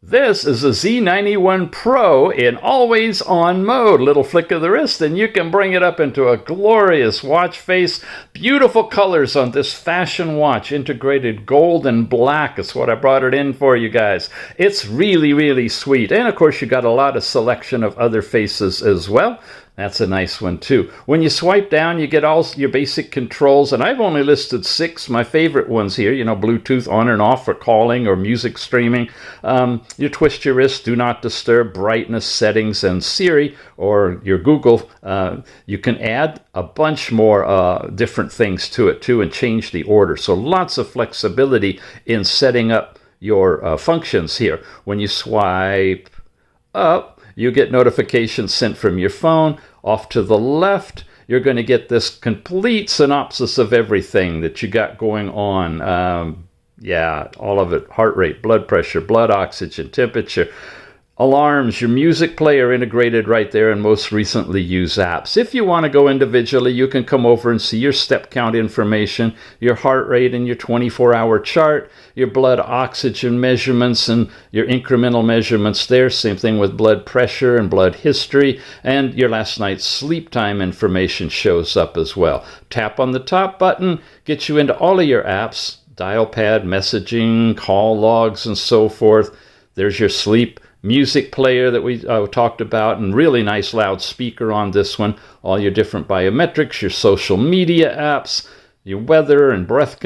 This is a Z91 Pro in always on mode. Little flick of the wrist and you can bring it up into a glorious watch face. Beautiful colors on this fashion watch. Integrated gold and black. That's what I brought it in for you guys. It's really, really sweet. And of course you got a lot of selection of other faces as well. That's a nice one too. When you swipe down, you get all your basic controls, and I've only listed 6. My favorite ones here, Bluetooth on and off for calling or music streaming. You twist your wrist, do not disturb, brightness settings, and Siri or your Google. You can add a bunch more different things to it too and change the order. So lots of flexibility in setting up your functions here. When you swipe up, you get notifications sent from your phone. Off to the left, you're going to get this complete synopsis of everything that you got going on. All of it. Heart rate, blood pressure, blood oxygen, temperature, alarms, your music player integrated right there, and most recently used apps. If you want to go individually, you can come over and see your step count information, your heart rate and your 24-hour chart, your blood oxygen measurements and your incremental measurements there. Same thing with blood pressure and blood history, and your last night's sleep time information shows up as well. Tap on the top button, gets you into all of your apps, dial pad, messaging, call logs, and so forth. There's your sleep music player that we talked about, and really nice loudspeaker on this one. All your different biometrics, your social media apps, your weather and breath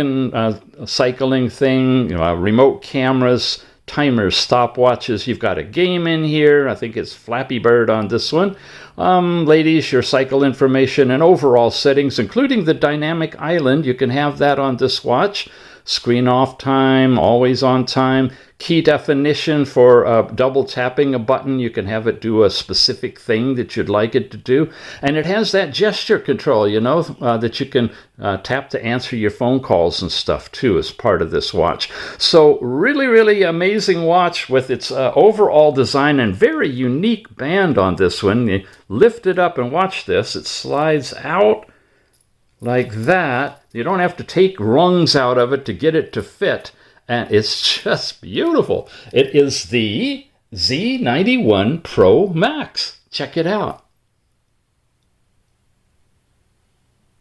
cycling thing, remote cameras, timers, stopwatches. You've got a game in here. I think it's Flappy Bird on this one. Ladies, your cycle information and overall settings, including the dynamic island. You can have that on this watch. Screen off time, always on time. Key definition for double tapping a button. You can have it do a specific thing that you'd like it to do. And it has that gesture control, that you can tap to answer your phone calls and stuff too as part of this watch. So really, really amazing watch with its overall design and very unique band on this one. You lift it up and watch this. It slides out like that. You don't have to take rungs out of it to get it to fit. And it's just beautiful. It is the Z91 Pro Max. Check it out.